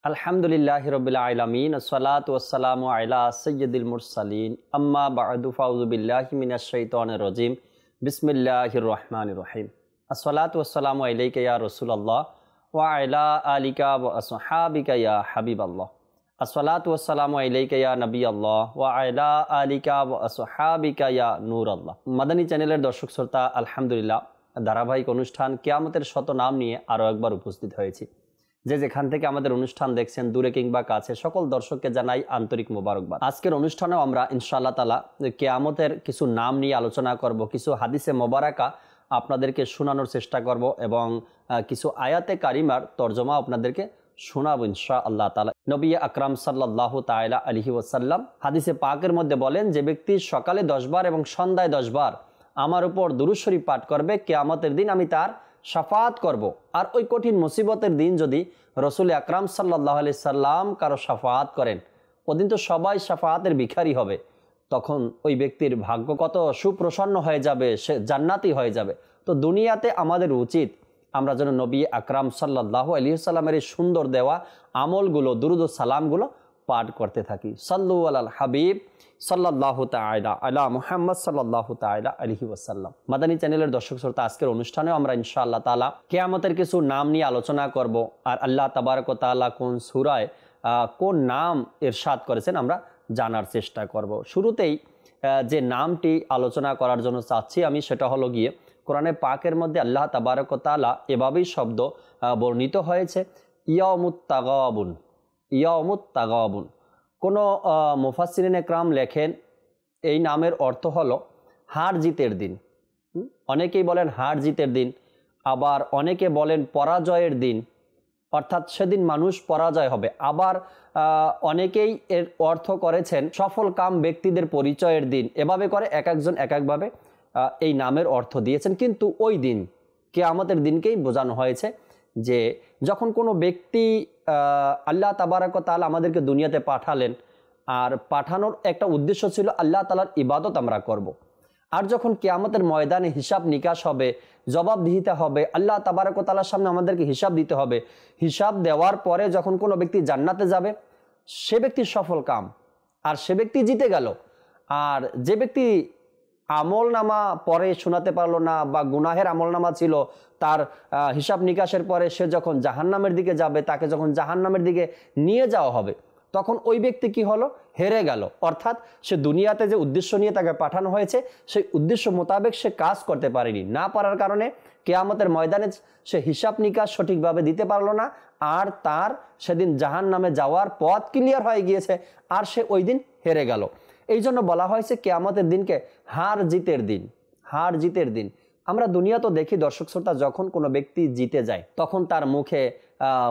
আলহামদুলিল্লাহি রাব্বিল আলামিন আসসালাতু ওয়াসসালামু আলা সাইয়্যিদিল মুরসালিন আম্মা বা'দু ফাউযু বিল্লাহি মিনাশ শাইতানির রাজিম বিসমিল্লাহির রহমানির রহিম আসসালাতু ওয়াসসালামু আলাইকা ইয়া রাসূলুল্লাহ ওয়া আলা আলিকা ওয়া আসহাবিকা ইয়া হাবিবাল্লাহ আসসালাতু ওয়াসসালামু আলাইকা ইয়া নবিয়াল্লাহ ওয়া আলা আলিকা ওয়া আসহাবিকা ইয়া নূরাল্লাহ। মাদানী চ্যানেলের দর্শক শ্রোতা, আলহামদুলিল্লাহ ধারাবাহিক অনুষ্ঠান কিয়ামতের শত নাম নিয়ে আরও একবার উপস্থিত হয়েছি। যে যেখান থেকে আমাদের অনুষ্ঠান দেখছেন, দূরে কিংবা কাছে, সকল দর্শককে জানাই আন্তরিক মোবারকবাদ। আজকের অনুষ্ঠানেও আমরা ইনশাআল্লাহ তাআলা কিয়ামতের কিছু নাম নিয়ে আলোচনা করব, কিছু হাদিসে মোবারকা আপনাদেরকে শোনানোর চেষ্টা করব এবং কিছু আয়াতে কারিমার তর্জমা আপনাদেরকে শোনাবো ইনশাআল্লাহ তাআলা। নবী আকরাম সাল্লাল্লাহু তাআলা আলাইহি ওয়াসাল্লাম হাদিসে পাকের মধ্যে বলেন, যে ব্যক্তি সকালে 10 বার এবং সন্ধ্যায় 10 বার আমার উপর দুরূদ শরীফ পাঠ করবে, কিয়ামতের দিন আমি তার শাফাত করব। আর ওই কঠিন মুসিবতের দিন যদি রসুল আকরাম সাল্লাল্লাহু আলাইহি সাল্লাম কারো শাফাত করেন, ওদিন তো সবাই শাফাতের ভিখারি হবে, তখন ওই ব্যক্তির ভাগ্য কত সুপ্রসন্ন হয়ে যাবে, সে জান্নাতি হয়ে যাবে। তো দুনিয়াতে আমাদের উচিত আমরা যেন নবী আকরাম সাল্লাল্লাহু আলাইহি সাল্লামের এই সুন্দর দেওয়া আমলগুলো, দুরুদ ও সালামগুলো পাঠ করতে থাকি। সাল্লু আলাল হাবিব সাল্লাল্লাহু তাআলা আলা মুহাম্মদ সাল্লাল্লাহু তাআলা আলাইহি ওয়াসাল্লাম। মাদানী চ্যানেলের দর্শক শ্রোতা, আজকের অনুষ্ঠানেও আমরা ইনশাআল্লাহ তাআলা কিয়ামতের কিছু নাম নিয়ে আলোচনা করব। আর আল্লাহ তাবারক ওয়া তাআলা কোন সূরায় কোন নাম ইরশাদ করেছেন আমরা জানার চেষ্টা করব। শুরুতেই যে নামটি আলোচনা করার জন্য চাচ্ছি আমি, সেটা হলো গিয়ে কোরআনে পাকের মধ্যে আল্লাহ তাবারক ওয়া তাআলা এভাবেই শব্দ বর্ণিত হয়েছে, ইয়াউমুত তাগাবুন। ইয়াউমুত তাগাবুন। কোনো মুফাসসিরিন একরাম লেখেন এই নামের অর্থ হলো হার জিতের দিন। অনেকেই বলেন হার জিতের দিন, আবার অনেকে বলেন পরাজয়ের দিন, অর্থাৎ সেদিন মানুষ পরাজয় হবে। আবার অনেকেই এর অর্থ করেছেন সফল কাম ব্যক্তিদের পরিচয়ের দিন। এভাবে করে এক একজন এক একভাবে এই নামের অর্থ দিয়েছেন, কিন্তু ওই দিন কিয়ামতের দিনকেই বোঝানো হয়েছে যে যখন কোনো ব্যক্তি আল্লাহ তাবারক ওয়া তাআলা আমাদেরকে দুনিয়াতে পাঠালেন, আর পাঠানোর একটা উদ্দেশ্য ছিল আল্লাহ তাআলার ইবাদত আমরা করব। আর যখন কিয়ামতের ময়দানে হিসাব নিকাশ হবে, জবাবদিহিতা হবে, আল্লাহ তাবারক ওয়া তাআলার সামনে আমাদেরকে হিসাব দিতে হবে। হিসাব দেওয়ার পরে যখন কোনো ব্যক্তি জান্নাতে যাবে, সে ব্যক্তির সফল কাম, আর সে ব্যক্তি জিতে গেল। আর যে ব্যক্তি আমল নামা পরে শোনাতে পারলো না, বা গুনাহের আমল নামা ছিল, তার হিসাব নিকাশের পরে সে যখন জাহান্নামের দিকে যাবে, তাকে যখন জাহান্নামের দিকে নিয়ে যাওয়া হবে, তখন ওই ব্যক্তি কি হলো? হেরে গেল। অর্থাৎ সে দুনিয়াতে যে উদ্দেশ্য নিয়ে তাকে পাঠানো হয়েছে, সেই উদ্দেশ্য মোতাবেক সে কাজ করতে পারেনি। না পারার কারণে কিয়ামতের ময়দানে সে হিসাব নিকাশ সঠিকভাবে দিতে পারলো না, আর তার সেদিন জাহান্নামে যাওয়ার পথ ক্লিয়ার হয়ে গিয়েছে, আর সে ওই দিন হেরে গেল। এই জন্য বলা হয়েছে কিয়ামতের দিনকে হার জিতের দিন। হার জিতের দিন। আমরা দুনিয়া তো দেখি দর্শক শ্রোতা, যখন কোনো ব্যক্তি জিতে যায় তখন তার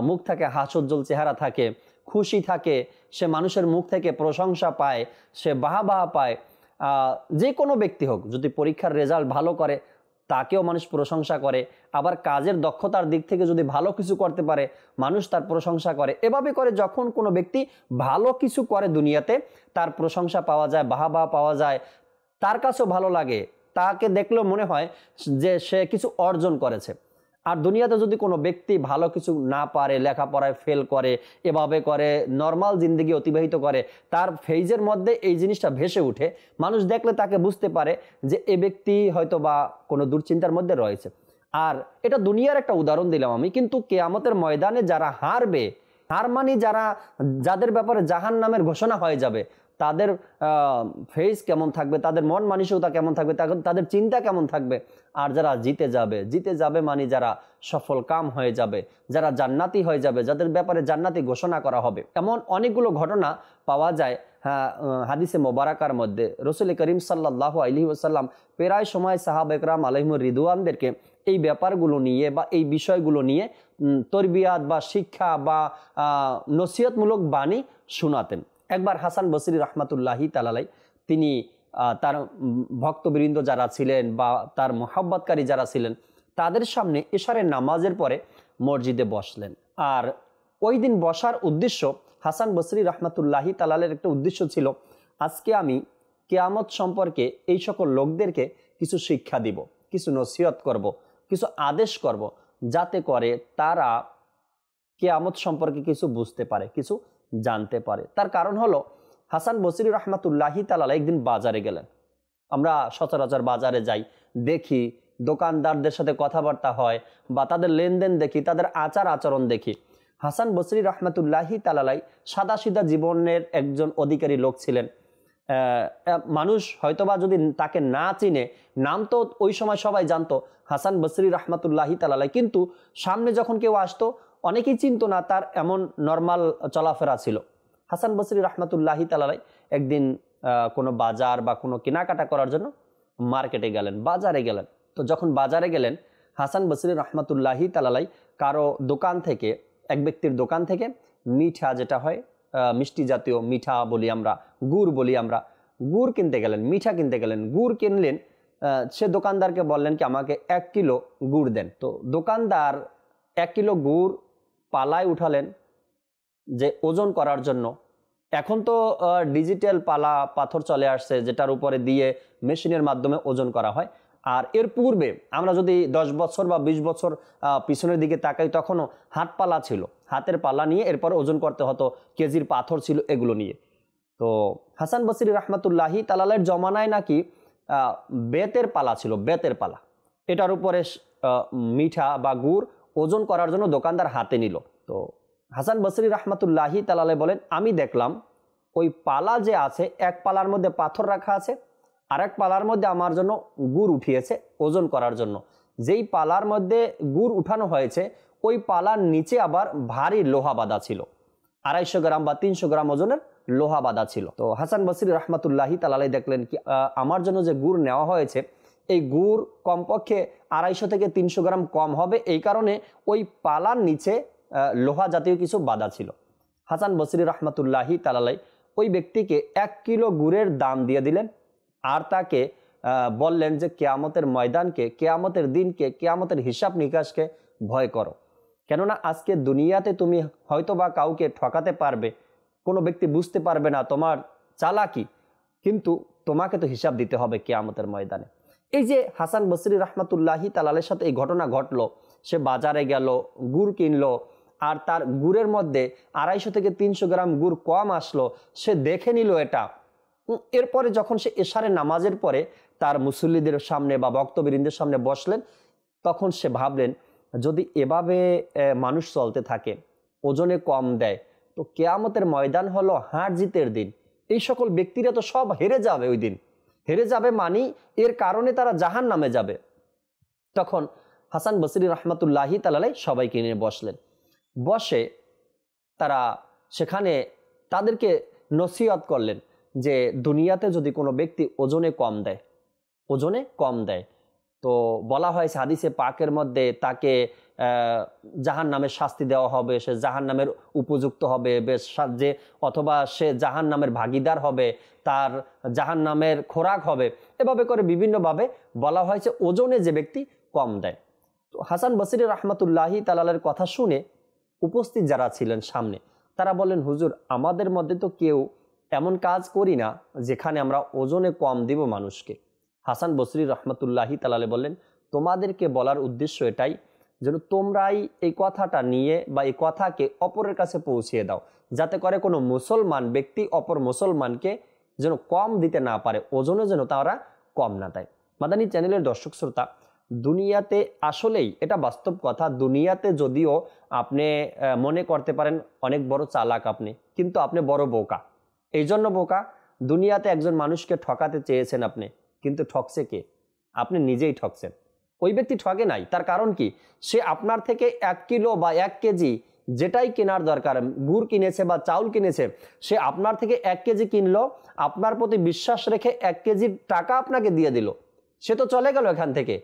মুখ থেকে হাস্যোজ্জ্বল চেহারা থাকে, খুশি থাকে, সে মানুষের মুখ থেকে প্রশংসা পায়, সে বাহবা পায়। যে কোনো ব্যক্তি হোক, যদি পরীক্ষার রেজাল্ট ভালো করে তাকেও মানুষ প্রশংসা করে, আবার কাজের দক্ষতার দিক থেকে যদি ভালো কিছু করতে পারে মানুষ তার প্রশংসা করে। এভাবে করে যখন কোনো ব্যক্তি ভালো কিছু করে দুনিয়াতে, তার প্রশংসা পাওয়া যায়, বাহবা পাওয়া যায়, তার কাছেও ভালো লাগে, তাকে দেখলেও মনে হয় যে সে কিছু অর্জন করেছে। আর দুনিয়াতে যদি কোনো ব্যক্তি ভালো কিছু না পারে, লেখাপড়ায় ফেল করে, এভাবে করে নর্মাল জিন্দেগি অতিবাহিত করে, তার ফেজের মধ্যে এই জিনিসটা ভেসে উঠে, মানুষ দেখলে তাকে বুঝতে পারে যে এ ব্যক্তি হয়তো বা কোনো দুশ্চিন্তার মধ্যে রয়েছে। আর এটা দুনিয়ার একটা উদাহরণ দিলাম আমি, কিন্তু কিয়ামতের ময়দানে যারা হারবে, হার মানে যাদের ব্যাপারে জাহান্নামের ঘোষণা হয়ে যাবে, তাদের ফেস কেমন থাকবে, তাদের মন মানসিকতা কেমন থাকবে, তাদের চিন্তা কেমন থাকবে। আর যারা জিতে যাবে মানে যারা সফল কাম হয়ে যাবে, যারা জান্নাতি হয়ে যাবে, যাদের ব্যাপারে জান্নাতি ঘোষণা করা হবে। এমন অনেকগুলো ঘটনা পাওয়া যায় হাদিসে মোবারকার মধ্যে। রসুল করিম সাল্লাল্লাহু আলাইহি ওয়াসাল্লাম প্রায় সময় সাহাবা একরাম আলাইহিমুর রিদওয়ানদেরকে এই ব্যাপারগুলো নিয়ে বা এই বিষয়গুলো নিয়ে তরবিয়াত বা শিক্ষা বা নসিহতমূলক বাণী শোনাতেন। একবার হাসান বসরি রহমাতুল্লাহি তাআলা তিনি তার ভক্তবৃন্দ যারা ছিলেন বা তার মোহাব্বতকারী যারা ছিলেন, তাদের সামনে এশারের নামাজের পরে মসজিদে বসলেন। আর ওই দিন বসার উদ্দেশ্য, হাসান বসরি রহমাতুল্লাহি তাআলার একটা উদ্দেশ্য ছিল, আজকে আমি কিয়ামত সম্পর্কে এই সকল লোকদেরকে কিছু শিক্ষা দিব, কিছু নসিহত করব, কিছু আদেশ করব, যাতে করে তারা কিয়ামত সম্পর্কে কিছু বুঝতে পারে, কিছু জানতে পারে। তার কারণ হলো হাসান বসরি রহমাতুল্লাহি তাআলা একদিন বাজারে গেলেন। আমরা সচরাচর বাজারে যাই, দেখি দোকানদারদের সাথে কথাবার্তা হয় বা তাদের লেনদেন দেখি, তাদের আচার আচরণ দেখি। হাসান বসরি রহমাতুল্লাহি তাআলা সাদাসিধা জীবনের একজন অধিকারী লোক ছিলেন। মানুষ হয়তোবা যদি তাকে না চিনে, নাম তো ওই সময় সবাই জানতো হাসান বসরি রহমাতুল্লাহি তাআলা, কিন্তু সামনে যখন কেউ আসতো অনেকেই চিনতো না, তার এমন নর্মাল চলাফেরা ছিল। হাসান বসরি রহমাতুল্লাহি তাআলা একদিন কোনো বাজার বা কোনো কেনাকাটা করার জন্য মার্কেটে গেলেন, বাজারে গেলেন। তো যখন বাজারে গেলেন, হাসান বসরি রহমাতুল্লাহি তাআলা কারো দোকান থেকে, এক ব্যক্তির দোকান থেকে মিঠা, যেটা হয় মিষ্টি জাতীয়, মিঠা বলি আমরা, গুড় বলি আমরা, গুড় কিনতে গেলেন, মিঠা কিনতে গেলেন। গুড় কিনলেন, সে দোকানদারকে বললেন কি আমাকে 1 কিলো গুড় দেন। তো দোকানদার 1 কিলো গুড় পালায় উঠালেন যে ওজন করার জন্য। এখন তো ডিজিটাল পালা পাথর চলে আসছে, যেটার উপরে দিয়ে মেশিনের মাধ্যমে ওজন করা হয়। আর এর পূর্বে আমরা যদি 10 বছর বা 20 বছর পিছনের দিকে তাকাই, তখনও হাত পালা ছিল, হাতের পালা নিয়ে এরপর ওজন করতে হতো, কেজির পাথর ছিল, এগুলো নিয়ে। তো হাসান বসরি রহমাতুল্লাহি তাআলার জমানায় নাকি বেতের পালা ছিল, বেতের পালা। এটার উপরে মিঠা বা গুড় ওজন করার জন্য দোকানদার হাতে নিল। তো হাসান বসরি রহমাতুল্লাহি তাআলা বলেন, আমি দেখলাম ওই পালা যে আছে, এক পালার মধ্যে পাথর রাখা আছে, আর এক পালার মধ্যে আমার জন্য গুড় উঠিয়েছে ওজন করার জন্য। যেই পালার মধ্যে গুড় উঠানো হয়েছে, ওই পালার নিচে আবার ভারী লোহা বাঁধা ছিল, 250 গ্রাম বা 300 গ্রাম ওজনের লোহা বাঁধা ছিল। তো হাসান বসরি রহমাতুল্লাহি তাআলা দেখলেন কি আমার জন্য যে গুড় নেওয়া হয়েছে, এই গুড় কমপক্ষে 250 থেকে 300 গ্রাম কম হবে, এই কারণে ওই পালার নিচে লোহা জাতীয় কিছু বাঁধা ছিল। হাসান বসরি রহমাতুল্লাহি তাআলা ওই ব্যক্তিকে 1 কিলো গুড়ের দাম দিয়ে দিলেন, আর তাকে বললেন যে কিয়ামতের ময়দানকে, কিয়ামতের দিনকে, কিয়ামতের হিসাব নিকাশকে ভয় করো। কেননা আজকে দুনিয়াতে তুমি হয়তোবা কাউকে ঠকাতে পারবে, কোনো ব্যক্তি বুঝতে পারবে না তোমার চালাকি, কিন্তু তোমাকে তো হিসাব দিতে হবে কিয়ামতের ময়দানে। এই যে হাসান বসরি রহমাতুল্লাহি তাআলার সাথে এই ঘটনা ঘটলো, সে বাজারে গেল, গুড় কিনলো, আর তার গুড়ের মধ্যে 250 থেকে 300 গ্রাম গুড় কম আসলো, সে দেখে নিল এটা। এরপরে যখন সে এশারের নামাজের পরে তার মুসল্লিদের সামনে বা বক্তবৃন্দের সামনে বসলেন, তখন সে ভাবলেন যদি এভাবে মানুষ চলতে থাকে, ওজনে কম দেয়, তো কিয়ামতের ময়দান হলো হার জিতের দিন। এই সকল ব্যক্তিরা তো সব হেরে যাবে, ওই দিন হেরে যাবে, মানে এর কারণে তারা জাহান্নামে যাবে। তখন হাসান বসরি রহমাতুল্লাহি তাআলা সবাইকে নিয়ে বসলেন, বসে তারা সেখানে তাদেরকে নসিহত করলেন যে দুনিয়াতে যদি কোনো ব্যক্তি ওজনে কম দেয়, তো বলা হয়েছে হাদিসে পাকের মধ্যে তাকে জাহান্নামের শাস্তি দেওয়া হবে, সে জাহান্নামের উপযুক্ত হবে বেশ সাহায্যে, অথবা সে জাহান্নামের ভাগিদার হবে, তার জাহান্নামের খোরাক হবে। এভাবে করে বিভিন্নভাবে বলা হয়েছে ওজনে যে ব্যক্তি কম দেয়। তো হাসান বসরি রহমাতুল্লাহি তাআলার কথা শুনে উপস্থিত যারা ছিলেন সামনে, তারা বললেন, হুজুর আমাদের মধ্যে তো কেউ এমন কাজ করি না যেখানে আমরা ওজনে কম দিব মানুষকে। হাসান বসরি রহমাতুল্লাহি তাআলা বললেন, তোমাদেরকে বলার উদ্দেশ্য এটাই যেন তোমরাই এই কথাটা নিয়ে বা এই কথাকে অপরের কাছে পৌঁছিয়ে দাও, যাতে করে কোনো মুসলমান ব্যক্তি অপর মুসলমানকে যেন কম দিতে না পারে, ওজনে যেন তারা কম না দেয়। মাদানী চ্যানেলের দর্শক শ্রোতা, দুনিয়াতে আসলেই এটা বাস্তব কথা, দুনিয়াতে যদিও আপনি মনে করতে পারেন অনেক বড় চালাক আপনি, কিন্তু আপনি বড় বোকা। এই জন্য বোকা, দুনিয়াতে একজন মানুষকে ঠকাতে চেয়েছেন আপনি, কিন্তু ঠকছে কে? আপনি নিজেই ঠকছেন। ওই ব্যক্তি ঠকে নাই। তার কারণ কি? সে আপনার থেকে 1 কিলো বা 1 কেজি যেটাই কেনার দরকার, গুড় কিনেছে বা চাউল কিনেছে, সে আপনার থেকে 1 কেজি কিনলো, আপনার প্রতি বিশ্বাস রেখে 1 কেজির টাকা আপনাকে দিয়ে দিল, সে তো চলে গেল এখান থেকে।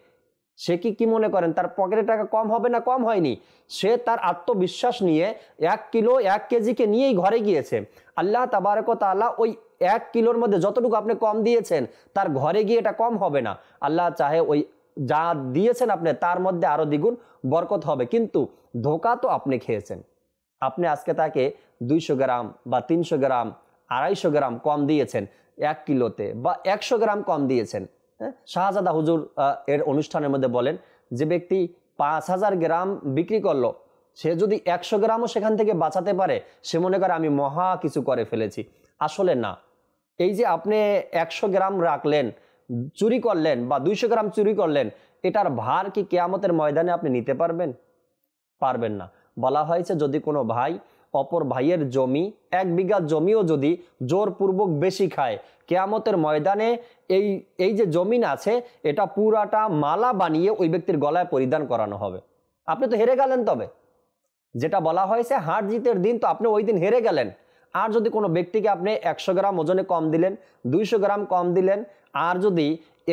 সে কি মনে করেন তার পকেটে টাকা কম হবে না? কম হয়নি। সে তার আত্মবিশ্বাস নিয়ে 1 কিলো 1 কেজিকে নিয়েই ঘরে গিয়েছে। আল্লাহ তাবারক ওয়া তাআলা ওই 1 কিলোর মধ্যে যতটুকু আপনি কম দিয়েছেন, তার ঘরে গিয়ে এটা কম হবে না। আল্লাহ চাহে ওই যা দিয়েছেন আপনি তার মধ্যে আরো দ্বিগুণ বরকত হবে, কিন্তু ধোঁকা তো আপনি খেয়েছেন। আপনি আজকে তাকে 200 গ্রাম বা 300 গ্রাম 250 গ্রাম কম দিয়েছেন 1 কিলোতে, বা 100 গ্রাম কম দিয়েছেন। শাহজাদা হুজুর এর অনুষ্ঠানের মধ্যে বলেন, যে ব্যক্তি 5000 গ্রাম বিক্রি করলো, সে যদি 100 গ্রামও সেখান থেকে বাঁচাতে পারে, সে মনে করে আমি মহা কিছু করে ফেলেছি। আসলে না। এই যে আপনি 100 গ্রাম রাখলেন, চুরি করলেন বা 200 গ্রাম চুরি করলেন, এটার ভার কি কিয়ামতের ময়দানে আপনি নিতে পারবেন? পারবেন না। বলা হয়েছে যদি কোনো ভাই অপর ভাইয়ের জমি, 1 বিঘা জমিও যদি জোরপূর্বক বেশি খায়, কিয়ামতের ময়দানে এই যে জমিন আছে এটা পুরাটা মালা বানিয়ে ওই ব্যক্তির গলায় পরিধান করানো হবে। আপনি তো হেরে গেলেন। তবে যেটা বলা হয়েছে হার জিতের দিন, তো আপনি ওই দিন হেরে গেলেন। আর যদি কোনো ব্যক্তিকে আপনি 100 গ্রাম ওজনে কম দিলেন, 200 গ্রাম কম দিলেন, আর যদি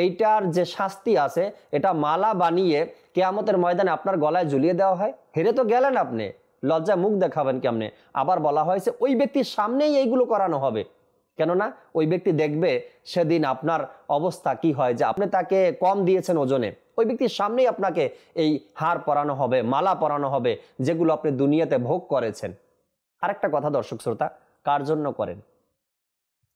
এইটার যে শাস্তি আছে এটা মালা বানিয়ে কিয়ামতের ময়দানে আপনার গলায় ঝুলিয়ে দেওয়া হয়, হেরে তো গেলেন আপনি। লজ্জা মুখ দেখাবেন কেমনে? আবার বলা হয়েছে ওই ব্যক্তির সামনেই এইগুলো করানো হবে। কেননা ওই ব্যক্তি দেখবে সেদিন আপনার অবস্থা কি হয়, যে আপনি তাকে কম দিয়েছেন ওজনে, ওই ব্যক্তির সামনেই আপনাকে এই হার পরানো হবে, মালা পরানো হবে, যেগুলো আপনি দুনিয়াতে ভোগ করেছেন। আরেকটা কথা দর্শক শ্রোতা, কার জন্য করেন?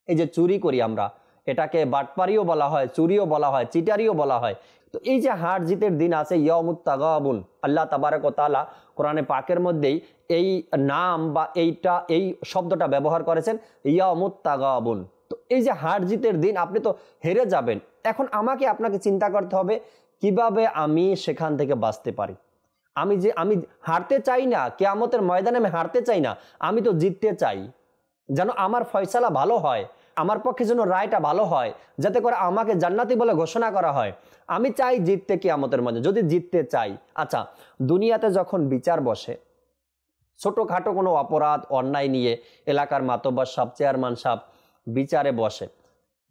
এই যে চুরি করি আমরা, এটাকে বাটপারিও বলা হয়, চুরিও বলা হয়, চিটারিও বলা হয়। তো এই যে হার জিতের দিন আছে ইয়াউমুত তাগাবুন, আল্লাহ তাবারক ওয়া তাআলা কোরআনে পাকের মধ্যেই এই নাম বা এই শব্দটা ব্যবহার করেছেন, ইয়াউমুত তাগাবুন। তো এই যে হার জিতের দিন, আপনি তো হেরে যাবেন। এখন আপনাকে চিন্তা করতে হবে কিভাবে আমি সেখান থেকে বাঁচতে পারি। আমি হারতে চাই না, কিয়ামতের ময়দানে আমি হারতে চাই না, আমি তো জিততে চাই। যেন আমার ফয়সালা ভালো হয়, আমার পক্ষে যেন রায়টা ভালো হয়, যাতে করে আমাকে জান্নাতি বলে ঘোষণা করা হয়। আমি চাই জিততে কিয়ামতের মধ্যে, যদি জিততে চাই। আচ্ছা, দুনিয়াতে যখন বিচার বসে, ছোটোখাটো কোনো অপরাধ অন্যায় নিয়ে এলাকার মাতব্বর সাহেব, চেয়ারম্যান সাহেব বিচারে বসে,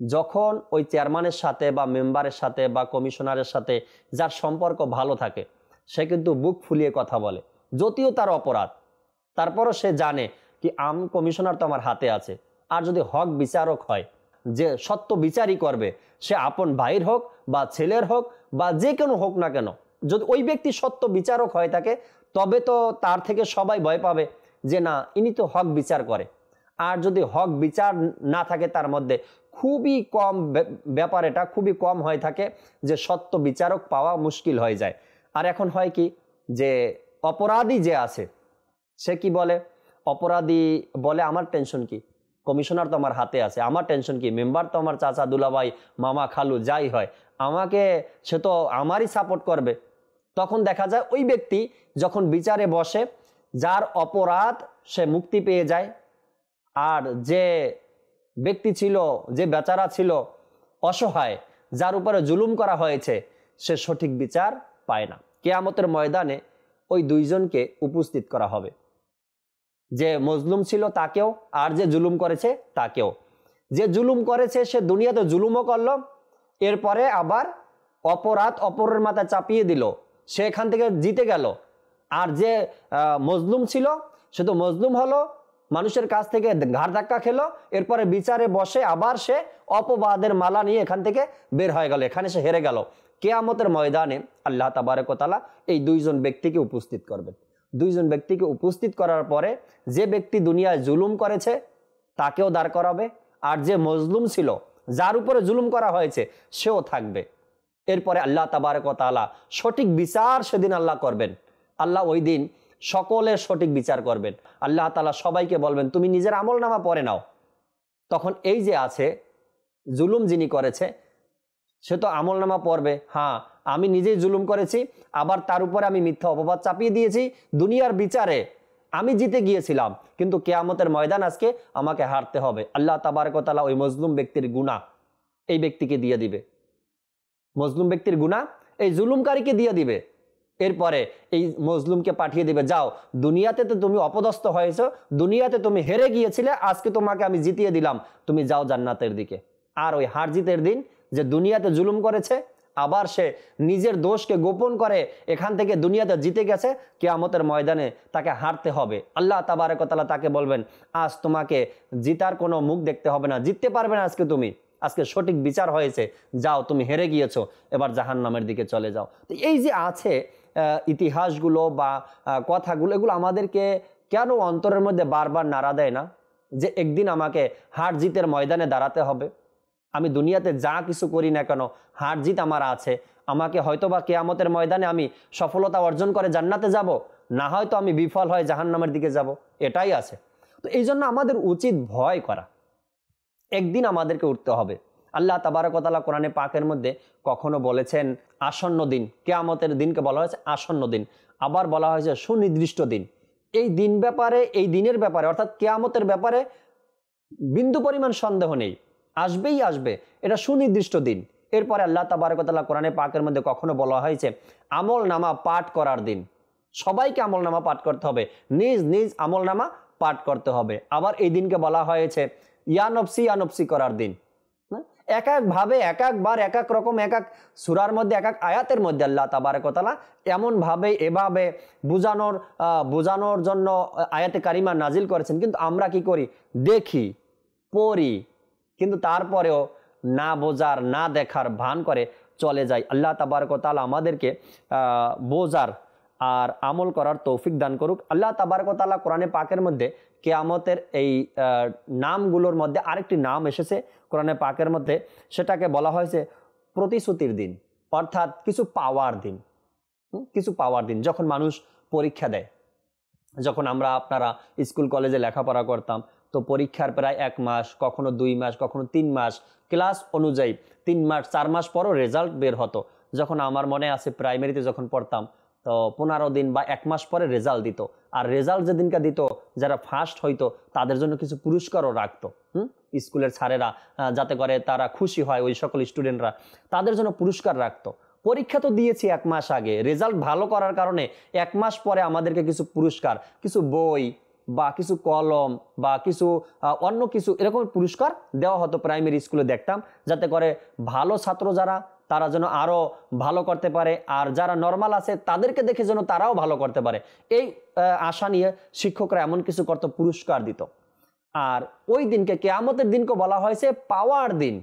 যখন ওই চেয়ারম্যানের সাথে বা মেম্বারের সাথে বা কমিশনারের সাথে যার সম্পর্ক ভালো থাকে, সে কিন্তু বুক ফুলিয়ে কথা বলে, যদিও তার অপরাধ, তারপরও সে জানে কি কমিশনার তো আমার হাতে আছে। আর যদি হক বিচারক হয়, যে সত্য বিচারই করবে, সে আপন ভাইয়ের হোক বা ছেলের হোক বা যে কোনো হোক না কেন, যদি ওই ব্যক্তি সত্য বিচারক হয়ে থাকে, তবে তো তার থেকে সবাই ভয় পাবে যে না, ইনি তো হক বিচার করে। আর যদি হক বিচার না থাকে তার মধ্যে, খুবই কম ব্যাপার, এটা খুবই কম হয়ে থাকে যে সত্য বিচারক পাওয়া মুশকিল হয়ে যায়। আর এখন হয় কি, যে অপরাধী যে আছে সে কি বলে? অপরাধী বলে আমার টেনশন কি, কমিশনার তো আমার হাতে আছে, আমার টেনশন কি, মেম্বার তো আমার চাচা, দুলাভাই, মামা, খালু যাই হয়, আমাকে সে তো আমারই সাপোর্ট করবে। তখন দেখা যায় ওই ব্যক্তি যখন বিচারে বসে, যার অপরাধ সে মুক্তি পেয়ে যায়, আর যে ব্যক্তি ছিল, যে বেচারা ছিল অসহায়, যার উপরে জুলুম করা হয়েছে, সে সঠিক বিচার পায় না। কিয়ামতের ময়দানে ওই দুইজনকে উপস্থিত করা হবে, যে মজলুম ছিল তাকেও, আর যে জুলুম করেছে তাকেও। যে জুলুম করেছে সে দুনিয়াতে জুলুমও করলো, এরপরে আবার অপরাধ অপরের মাথায় চাপিয়ে দিল, সে এখান থেকে জিতে গেল। আর যে মজলুম ছিল সে তো মজলুম হলো, মানুষের কাছ থেকে ঘাড় ধাক্কা খেলো, এরপরে বিচারে বসে আবার সে অপবাদের মালা নিয়ে এখান থেকে বের হয়ে গেল, এখানে সে হেরে গেল। কিয়ামতের ময়দানে আল্লাহ তাবারক ওয়া তাআলা এই দুইজন ব্যক্তিকে উপস্থিত করবেন। দুইজন ব্যক্তিকে উপস্থিত করার পরে যে ব্যক্তি দুনিয়ায় জুলুম করেছে তাকেও দাঁড় করাবে, আর যে মজলুম ছিল, যার উপরে জুলুম করা হয়েছে, সেও থাকবে। এরপরে আল্লাহ তাবারক ওয়া তাআলা সঠিক বিচার সেদিন আল্লাহ করবেন। আল্লাহ ওই দিন সকলের সঠিক বিচার করবেন। আল্লাহ তাআলা সবাইকে বলবেন তুমি নিজের আমলনামা পড়ে নাও। তখন এই যে আছে জুলুম যিনি করেছে, সে তো আমলনামা পড়বে, হ্যাঁ আমি নিজেই জুলুম করেছি, আবার তার উপরে আমি মিথ্যা অপবাদ চাপিয়ে দিয়েছি, দুনিয়ার বিচারে আমি জিতে গিয়েছিলাম, কিন্তু কিয়ামতের ময়দান আজকে আমাকে হারতে হবে। আল্লাহ তাবারক ওয়া তাআলা ওই মজলুম ব্যক্তির গুনাহ এই ব্যক্তিকে দিয়ে দিবে, মজলুম ব্যক্তির গুনাহ এই জুলুমকারীকে দিয়ে দিবে। এরপরে এই মজলুমকে পাঠিয়ে দিবে, যাও দুনিয়াতে তো তুমি অপদস্থ হয়েছো, দুনিয়াতে তুমি হেরে গিয়েছিলে, আজকে তোমাকে আমি জিতিয়ে দিলাম, তুমি যাও জান্নাতের দিকে। আর ওই হার জিতের দিন, যে দুনিয়াতে জুলুম করেছে, আবার সে নিজের দোষকে গোপন করে এখান থেকে দুনিয়াতে জিতে গেছে, কিয়ামতের ময়দানে তাকে হারতে হবে। আল্লাহ তাবারক ওয়া তাআলা তাকে বলবেন আজ তোমাকে জিতার কোনো মুখ দেখতে হবে না, জিততে পারবে না আজকে তুমি, আজকে সঠিক বিচার হয়েছে, যাও তুমি হেরে গিয়েছো, এবার জাহান্নামের দিকে চলে যাও। তো এই যে আছে ইতিহাসগুলো বা কথাগুলো, এগুলো আমাদেরকে কেন অন্তরের মধ্যে বারবার নাড়া দেয় না, যে একদিন আমাকে হার জিতের ময়দানে দাঁড়াতে হবে। আমি দুনিয়াতে যা কিছু করি না কেন, হার জিত আমার আছে, আমাকে হয়তোবা কিয়ামতের ময়দানে আমি সফলতা অর্জন করে জান্নাতে যাব, না হয়তো আমি বিফল হয়ে জাহান্নামের দিকে যাব, এটাই আছে। তো এই জন্য আমাদের উচিত ভয় করা, একদিন আমাদেরকে উঠতে হবে। আল্লাহ তাবারক ওয়া তাআলা কোরআনে পাকের মধ্যে কখনো বলেছেন আসন্ন দিন, কিয়ামতের দিনকে বলা হয়েছে আসন্ন দিন, আবার বলা হয়েছে সুনির্দিষ্ট দিন। এই দিন ব্যাপারে, এই দিনের ব্যাপারে অর্থাৎ কিয়ামতের ব্যাপারে বিন্দু পরিমাণ সন্দেহ নেই, আসবেই আসবে, এটা সুনির্দিষ্ট দিন। এরপরে আল্লাহ তাবারক ওয়া তাআলা কোরআনে পাকের মধ্যে কখনো বলা হয়েছে আমল নামা পাঠ করার দিন, সবাইকে আমল নামা পাঠ করতে হবে, নিজ নিজ আমল নামা পাঠ করতে হবে। আবার এই দিনকে বলা হয়েছে ইয়া নফসি করার দিন। এক এক ভাবে, এক একবার, এক এক রকম, এক এক সূরার মধ্যে, এক এক আয়াতের মধ্যে আল্লাহ তাবারক ওয়া তাআলা এমন ভাবে, এভাবে বোঝানোর জন্য আয়াতে কারিমা নাজিল করেছেন। কিন্তু আমরা কি করি? দেখি, পড়ি, কিন্তু তারপরেও না বোঝার, না দেখার ভান করে চলে যাই। আল্লাহ তাবারক ওয়া তাআলা আমাদেরকে বোঝার আর আমল করার তৌফিক দান করুক। আল্লাহ তাবারক ওয়া তাআলা কোরআনে পাকের মধ্যে কিয়ামতের এই নামগুলোর মধ্যে আরেকটি নাম এসেছে কোরআনে পাকের মধ্যে, সেটাকে বলা হয়েছে প্রতিশ্রুতির দিন, অর্থাৎ কিছু পাওয়ার দিন। কিছু পাওয়ার দিন যখন মানুষ পরীক্ষা দেয়, যখন আপনারা স্কুল কলেজে লেখাপড়া করতাম, তো পরীক্ষার প্রায় 1 মাস, কখনো 2 মাস, কখনো 3 মাস, ক্লাস অনুযায়ী 3 মাস 4 মাস পরও রেজাল্ট বের হতো। যখন আমার মনে আছে প্রাইমারিতে যখন পড়তাম, তো 15 দিন বা 1 মাস পরে রেজাল্ট দিত। আর রেজাল্ট যেদিনকে দিত, যারা ফার্স্ট হইতো তাদের জন্য কিছু পুরস্কারও রাখতো স্কুলের স্যারেরা, যাতে করে তারা খুশি হয়, ওই সকল স্টুডেন্টরা, তাদের জন্য পুরস্কার রাখতো। পরীক্ষা তো দিয়েছি 1 মাস আগে, রেজাল্ট ভালো করার কারণে 1 মাস পরে আমাদেরকে কিছু পুরস্কার, কিছু বই বা কিছু কলম বা কিছু অন্য কিছু এরকম পুরস্কার দেওয়া হতো। প্রাইমারি স্কুলে দেখতাম, যাতে করে ভালো ছাত্র যারা, তারা যেন আরো ভালো করতে পারে, আর যারা নর্মাল আছে তাদেরকে দেখে যেন তারাও ভালো করতে পারে। এই আশা নিয়ে শিক্ষকরা এমন কিছু করত, পুরস্কার দিত। আর ওই দিনকে, কিয়ামতের দিনকে বলা হয়েছে পাওয়ার দিন।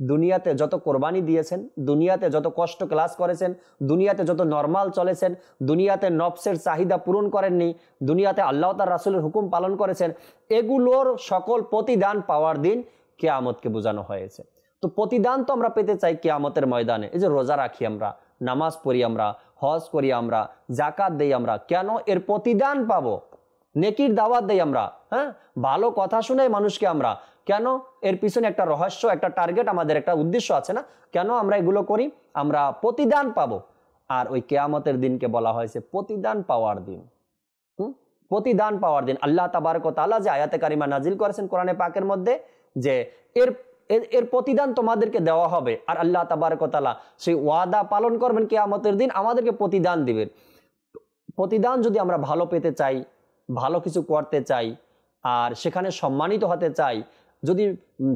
দুনিয়াতে যত কোরবানি দিয়েছেন, দুনিয়াতে যত কষ্ট ক্লাস করেছেন, দুনিয়াতে যত নরমাল চলেছেন, দুনিয়াতে নফসের চাহিদা পূরণ করেননি, দুনিয়াতে আল্লাহ তার রাসূলের হুকুম পালন করেছেন, এগুলোর সকল প্রতিদান পাওয়ার দিন কিয়ামতকে বোঝানো হয়েছে। তো প্রতিদান তো আমরা পেতে চাই কিয়ামতের ময়দানে। এই যে রোজা রাখি আমরা, নামাজ পড়ি আমরা, হজ করি আমরা, যাকাত দেই আমরা, কেন? এর প্রতিদান পাবো। নেকির দাওয়াত দেই আমরা, হ্যাঁ, ভালো কথা শুনাই মানুষকে আমরা, কেন? এর পিছনে একটা রহস্য, একটা টার্গেট, আমাদের একটা উদ্দেশ্য আছে না? কেন আমরা এগুলো করি? আমরা প্রতিদান পাবো। আর ওই কিয়ামতের দিনকে বলা হয়েছে প্রতিদান পাওয়ার দিন। প্রতিদান পাওয়ার দিন। আল্লাহ তাবারক ওয়া তাআলা যে আয়াতে কারিমা নাজিল করেছেন কোরআনে পাকের মধ্যে, যে এর প্রতিদান তোমাদেরকে দেওয়া হবে, আর আল্লাহ তাবারক ওয়া তাআলা সেই ওয়াদা পালন করবেন, কিয়ামতের দিন আমাদেরকে প্রতিদান দিবেন। প্রতিদান যদি আমরা ভালো পেতে চাই, ভালো কিছু করতে চাই, আর সেখানে সম্মানিত হতে চাই, যদি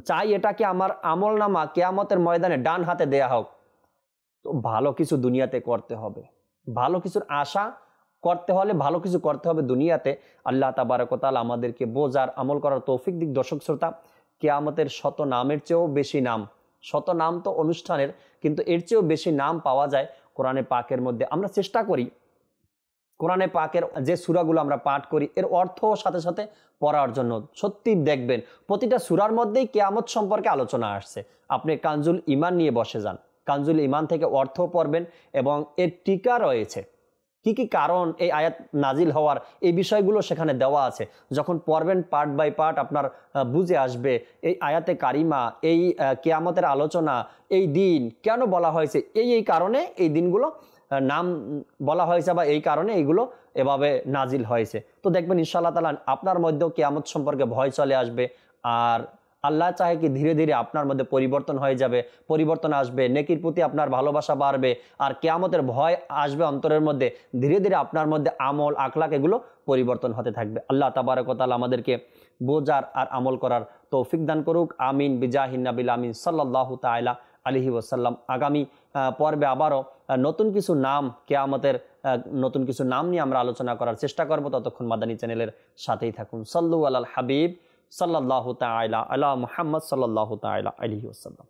চাই এটাকে আমার আমল নামা কিয়ামতের ময়দানে ডান হাতে দেয়া হোক, তো ভালো কিছু দুনিয়াতে করতে হবে। ভালো কিছুর আশা করতে হলে ভালো কিছু করতে হবে দুনিয়াতে। আল্লাহ তাবারক ওয়া তাআলা আমাদেরকে বোঝার, আমল করার তৌফিক দিক। দর্শক শ্রোতা, কিয়ামতের শত নামের চেয়েও বেশি নাম, শত নাম তো অনুষ্ঠানের, কিন্তু এর চেয়েও বেশি নাম পাওয়া যায় কোরআনে পাকের মধ্যে। আমরা চেষ্টা করি কোরআনে পাকের যে সূরাগুলো আমরা পাঠ করি এর অর্থ সাথে সাথে পড়ার জন্য। সত্যি দেখবেন প্রতিটা সূরার মধ্যেই কিয়ামত সম্পর্কে আলোচনা আসছে। আপনি কানজুল ঈমান নিয়ে বসে যান, কানজুল ঈমান থেকে অর্থ পড়বেন, এবং এর টিকা রয়েছে, কি কি কারণ এই আয়াত নাজিল হওয়ার, এই বিষয়গুলো সেখানে দেওয়া আছে। যখন পড়বেন পার্ট বাই পার্ট আপনার বুঝে আসবে এই আয়াতে কারিমা, এই কিয়ামতের আলোচনা, এই দিন কেন বলা হয়েছে, এই কারণে এই দিনগুলো নাম বলা হয়েছে, বা এই কারণে এইগুলো এভাবে নাজিল হয়েছে। তো দেখবেন ইনশাআল্লাহ তাআলা আপনার মধ্যেও কিয়ামত সম্পর্কে ভয় চলে আসবে। আর আল্লাহ চাহে কি ধীরে ধীরে আপনার মধ্যে পরিবর্তন হয়ে যাবে, পরিবর্তন আসবে, নেকির প্রতি আপনার ভালোবাসা বাড়বে, আর কিয়ামতের ভয় আসবে অন্তরের মধ্যে। ধীরে ধীরে আপনার মধ্যে আমল, আখলাক এগুলো পরিবর্তন হতে থাকবে। আল্লাহ তাবারক ওয়া তাআলা আমাদেরকে বোঝার আর আমল করার তৌফিক দান করুক। আমিন বিজাহিন নাবিল আমিন সাল্লাল্লাহু তাআলা আলাইহি ওয়াসাল্লাম। আগামী পর্বে আবারও নতুন কিছু নাম, কিয়ামতের নতুন কিছু নাম নিয়ে আমরা আলোচনা করার চেষ্টা করব। ততক্ষণ মাদানী চ্যানেলের সাথেই থাকুন। সাল্লু আলাল হাবিব সাল্লাল্লাহু তাআলা আলা মুহাম্মদ সাল্লাল্লাহু তাআলা আলাইহি ওয়াসাল্লাম।